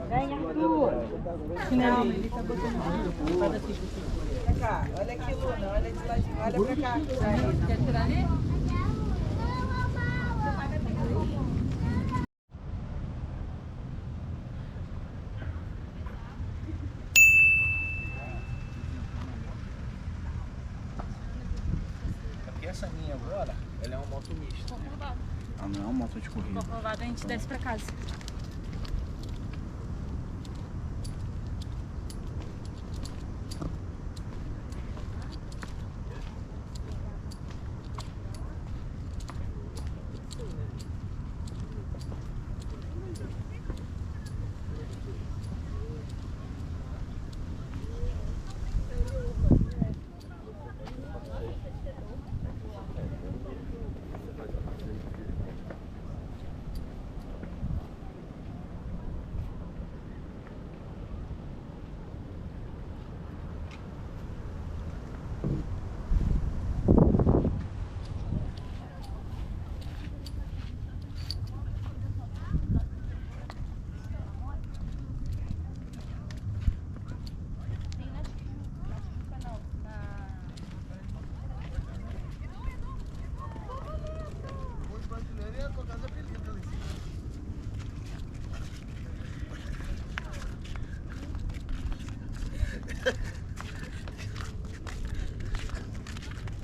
Vem, Arthur. Não, ele tá botando. Faz assim. Pra cá, olha aqui, Luna, olha de ladinho, olha pra cá. Quer tirar ali? Porque essa minha agora, ela é uma moto mista. Ela não é uma moto de corrida. Comprovado, a gente desce pra casa.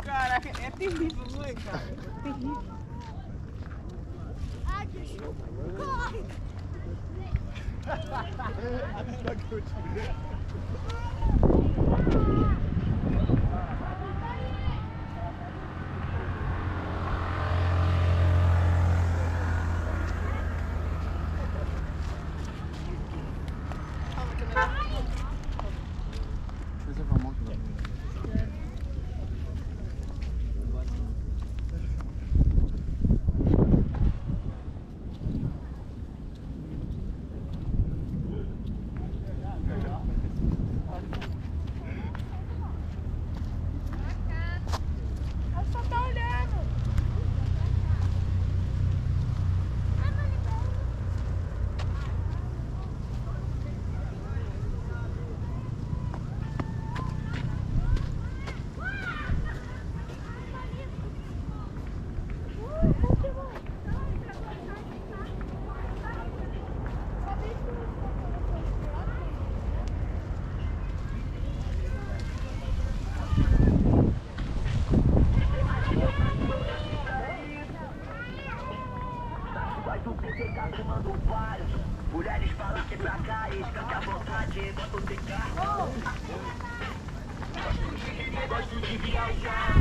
Caraca, é terrível, não é, cara? É terrível. Ai, que chuva! Corre! Mulheres falam que pra cá, escanca a vontade, bota o carro. Gosto de viajar.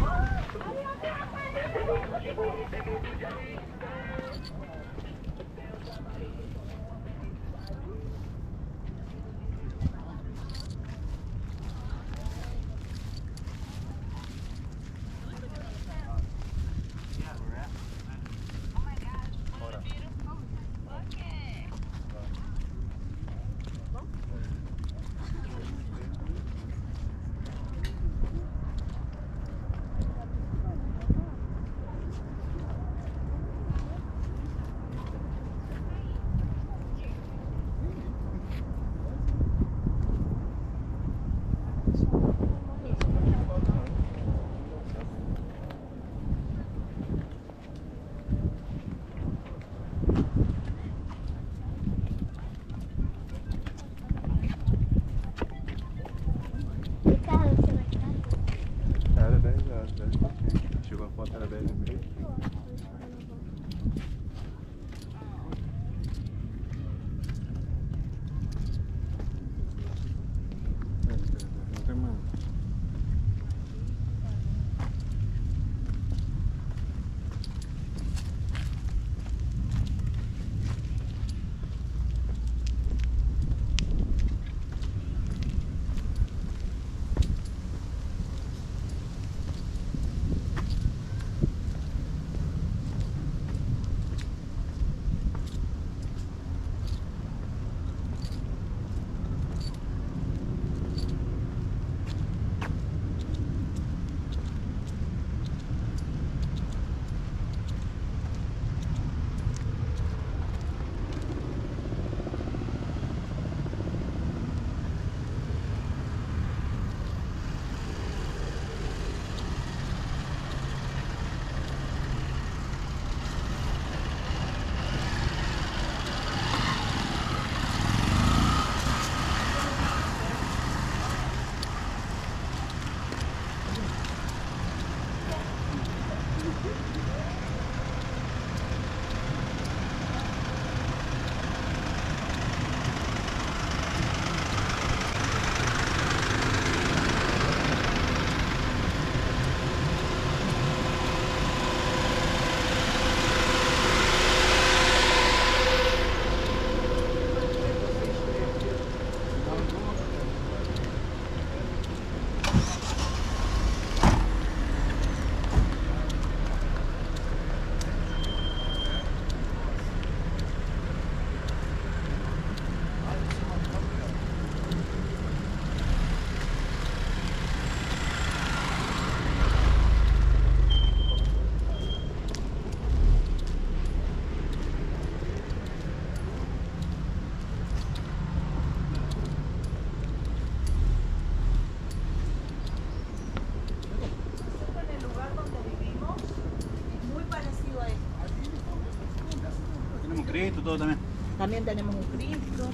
mesmo Cristo, tudo também. Também tenemos um Cristo.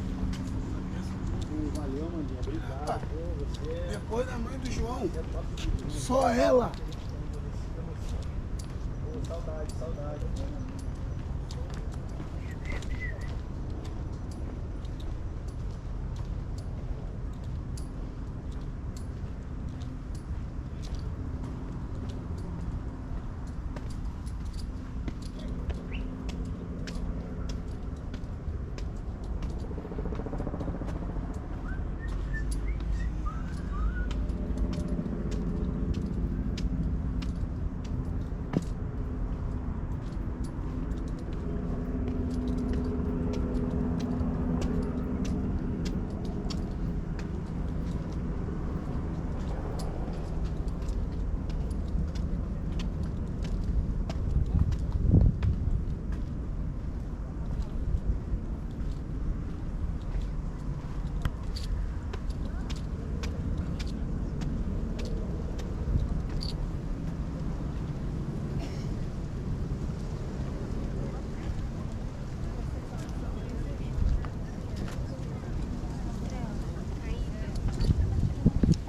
Valeu, Mandinha. Obrigado. Depois da mãe do João, só ela. Saudade, saudade.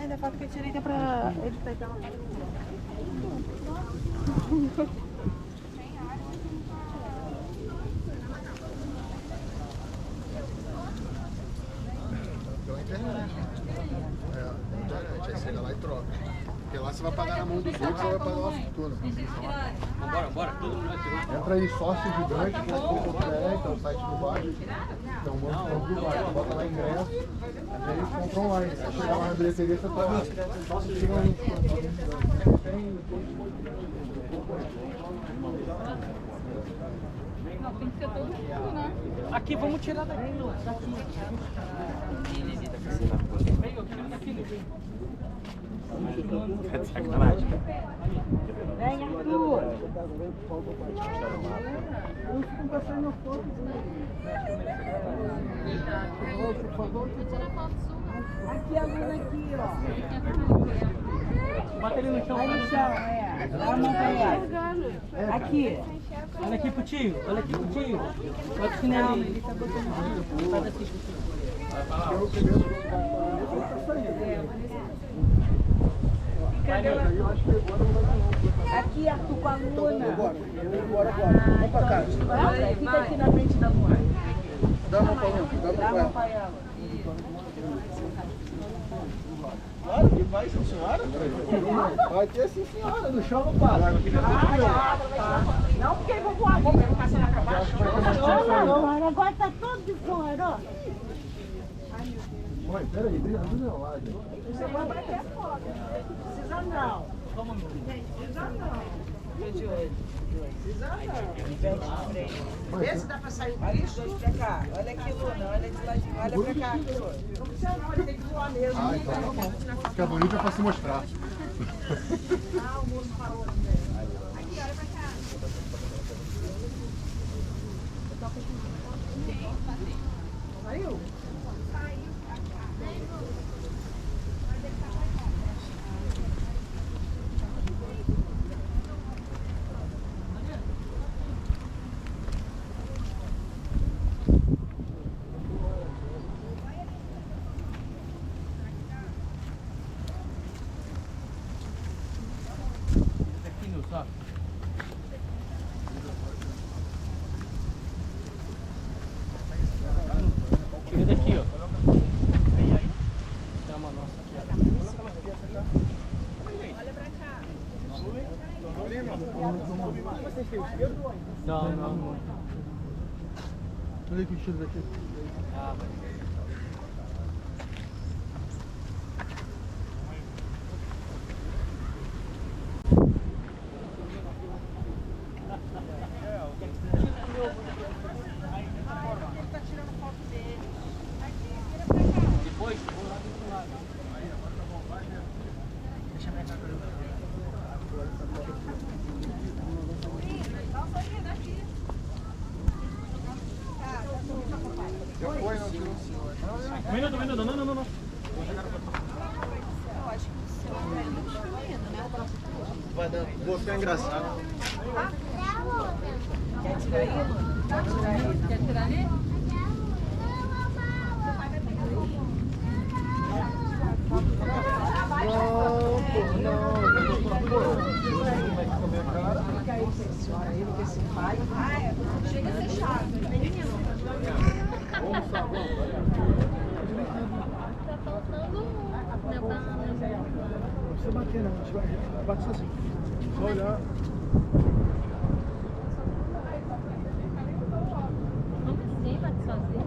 Ainda falta que eu tirei pra ele pegar uma. Pela internet. Aí você vai lá e troca. Porque lá você vai pagar na mão dos outros, você vai pagar uma fortuna. Bora, todo mundo vai tirar. Entra aí, sócio gigante.com.br, que é o site do bairro. Então, o banco do bairro, bota lá ingresso, aí eles compram online. Se chegar lá na bilheteria, você pode. Chega lá Tem que ser todo mundo, né? Aqui, vamos tirar daqui. Veio, tira daqui. É de sacanagem. Vem, Arthur. Aqui, a luna aqui, ó. Bota ele no chão. Aí no chão, é. Dá a mão pra ela. Aqui. Olha aqui pro tio. Olha aqui pro tio. Bota o chinelo ali. Ele tá botando. Faz assim. Aqui, Arthur, com a luna. Bora. Vamos pra cá. Fica aqui na frente da luna. Dá a mão pra ela. Dá a mão pra ela. Claro que vai, sim, senhora. Vai ter, sim, senhora. No chão não para. Não, porque eu vou voar. Vou passar lá pra baixo. Não, agora tá todo de fora, ó. Mãe, peraí, deixa eu ver lá. Você vai bater fora. Precisa não. Precisa não. Precisa não. Vê se dá pra sair o bicho. Olha pra cá. Olha aqui, Luna. Olha de ladinho. Olha pra cá. Não precisa não, ele tem que voar mesmo. Ah, então tá bom. Fica bonito é pra se mostrar. Ah, o moço parou. Aqui, olha pra cá. Saiu? Tira daqui, ó. Tem uma nossa aqui, ó. Não. Olha que cheiro daqui. Ah, Um minuto, não. Vai dando. Você é engraçado. quer tirar aí? Quer tirar ali? Chega a ser chato. Tá faltando um. Não precisa bater não, a gente bate sozinho. Só olhar. Como assim, bate sozinho?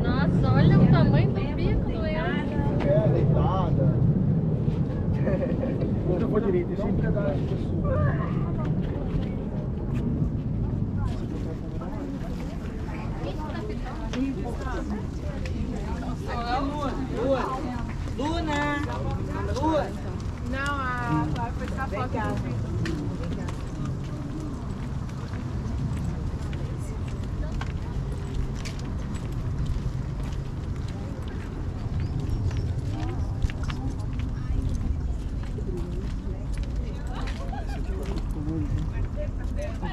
Nossa, olha o tamanho do bico do Leandro. É, deitada. Eu vou direito, esse é um pedaço de sua. Luna! Luna! Não, a foi essa foto do bico.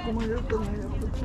Como eu também, eu tô